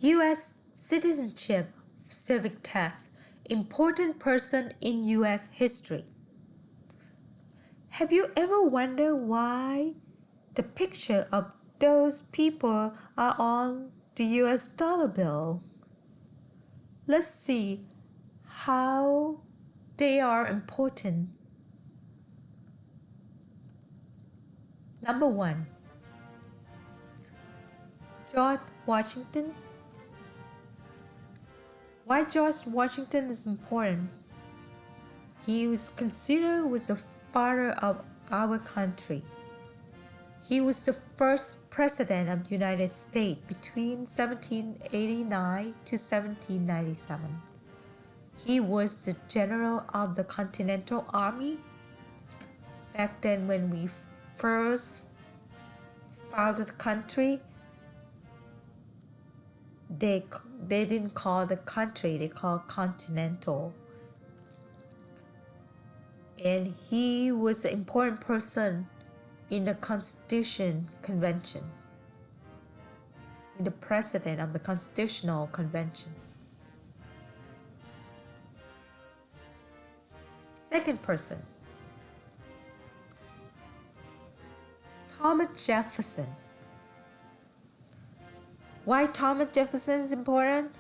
U.S. Citizenship Civic Test. Important person in U.S. history. Have you ever wondered why the picture of those people are on the U.S. dollar bill? Let's see how they are important. Number 1. George Washington. Why George Washington is important? He was considered the father of our country. He was the first president of the United States between 1789 to 1797. He was the general of the Continental Army. Back then when we first founded the country, they didn't call the country, they called Continental. And he was an important person in the Constitution Convention, in the president of the Constitutional Convention. Second person, Thomas Jefferson. Why Thomas Jefferson is important?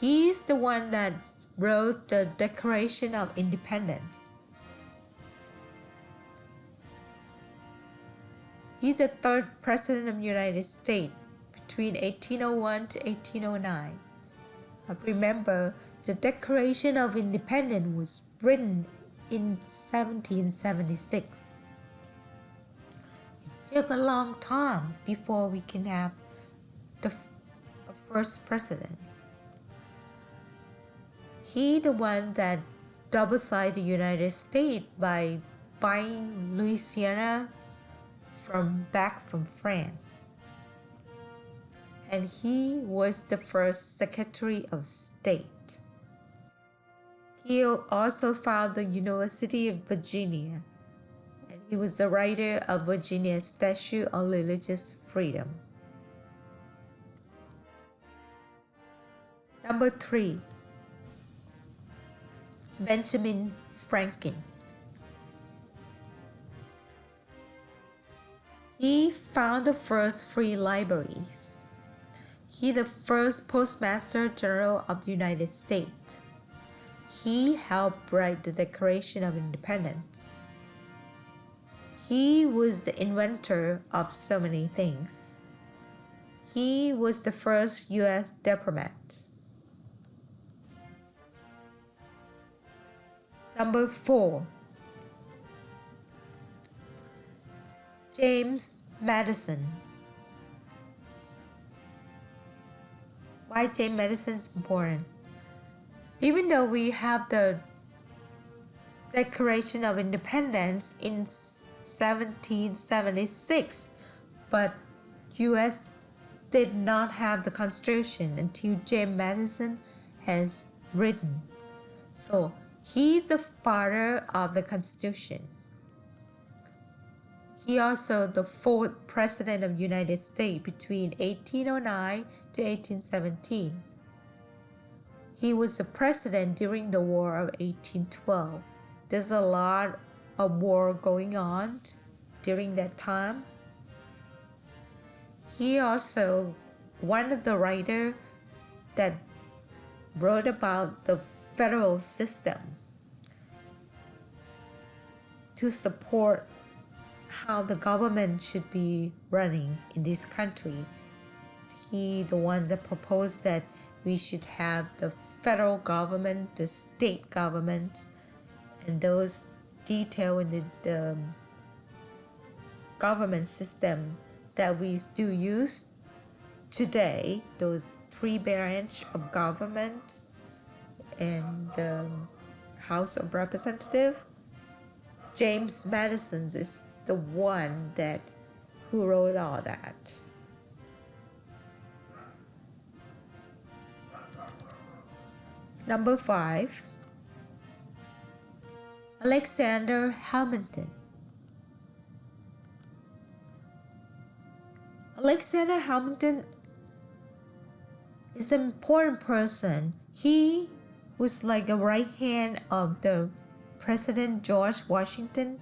He's the one that wrote the Declaration of Independence. He's the third president of the United States between 1801 to 1809. Remember, the Declaration of Independence was written in 1776. It took a long time before we can have the first president. He the one that double-sided the United States by buying Louisiana back from France. And he was the first Secretary of State. He also founded the University of Virginia, and he was the writer of Virginia's Statute on Religious Freedom. Number 3. Benjamin Franklin. He found the first free libraries. He the first Postmaster General of the United States. He helped write the Declaration of Independence. He was the inventor of so many things. He was the first U.S. diplomat. Number 4. James Madison. Why James Madison is important? Even though we have the Declaration of Independence in 1776, but U.S. did not have the Constitution until James Madison has written. So he's the father of the Constitution. He also the fourth president of the United States between 1809 to 1817. He was the president during the War of 1812. There's a lot of war going on during that time. He also one of the writers that wrote about the federal system to support how the government should be running in this country. He the one that proposed that we should have the federal government, the state government, and those detail in the government system that we still use today, those 3 branches of government and House of Representatives. James Madison is the one who wrote all that. Number 5. Alexander Hamilton. Alexander Hamilton is an important person. He was like a right hand of the President George Washington.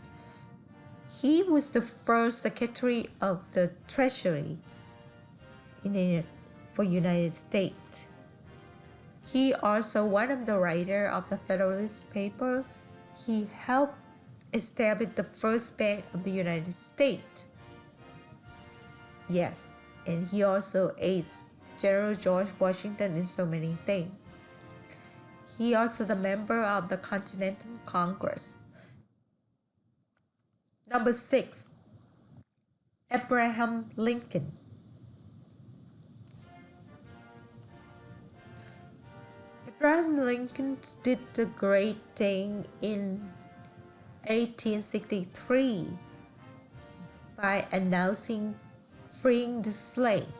He was the first Secretary of the Treasury for United States. He also one of the writer of the Federalist paper. He helped establish the first bank of the United States. Yes, and he also aids General George Washington in so many things. He also the member of the Continental Congress. Number 6. Abraham Lincoln. Abraham Lincoln did the great thing in 1863 by announcing freeing the slave,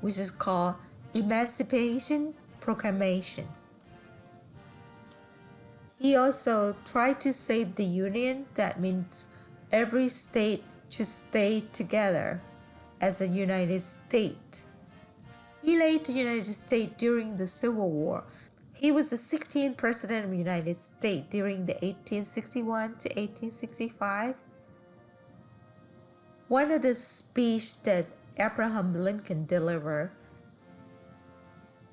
which is called Emancipation Proclamation. He also tried to save the Union. That means every state should stay together as a United States. He led the United States during the Civil War. He was the 16th President of the United States during the 1861 to 1865. One of the speeches that Abraham Lincoln delivered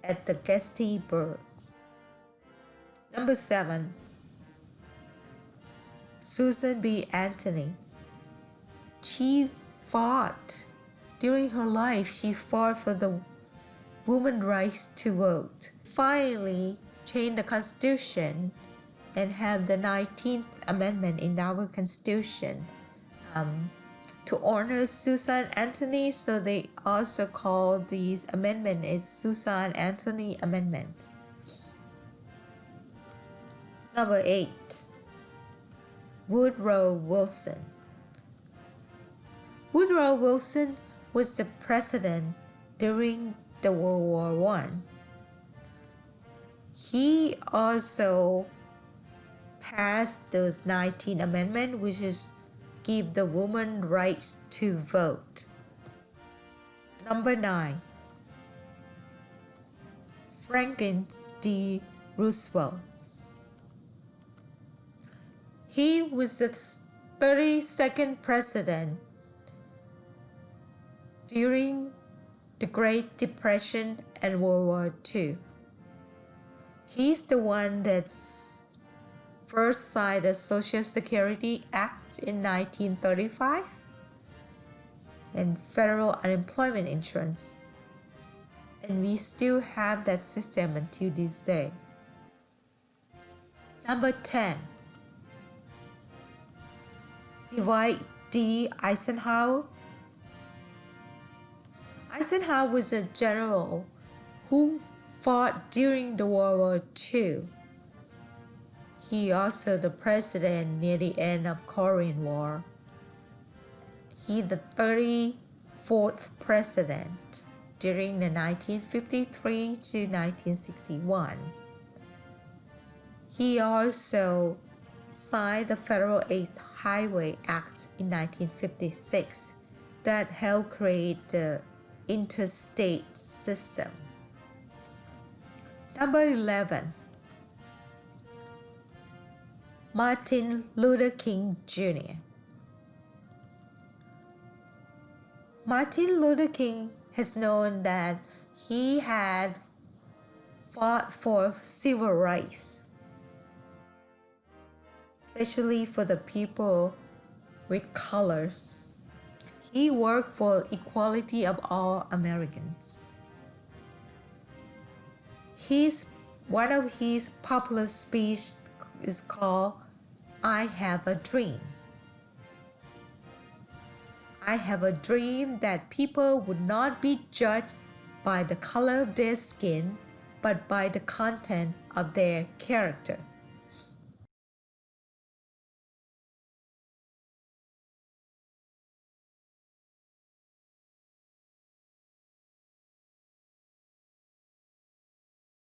at the Gettysburg. Number 7. Susan B. Anthony. She fought. During her life, she fought for the women's rights to vote. Finally, changed the Constitution and have the 19th Amendment in our Constitution to honor Susan Anthony. So they also call these amendment as Susan Anthony Amendment. Number 8. Woodrow Wilson. Woodrow Wilson was the president during the World War I. He also passed those 19th Amendment, which is give the woman rights to vote. Number 9. Franklin D. Roosevelt. He was the 32nd president during the Great Depression and World War II. He's the one that's first signed the Social Security Act in 1935 and federal unemployment insurance. And we still have that system until this day. Number 10. Dwight D. Eisenhower. Eisenhower was a general who fought during the World War II. He also the president near the end of Korean War. He the 34th president during the 1953 to 1961. He also signed the Federal 8th Highway Act in 1956 that helped create the interstate system. Number 11. Martin Luther King Jr. Martin Luther King has known that he had fought for civil rights, especially for the people with colors. He worked for equality of all Americans. One of his popular speeches is called I Have a Dream. I have a dream that people would not be judged by the color of their skin, but by the content of their character.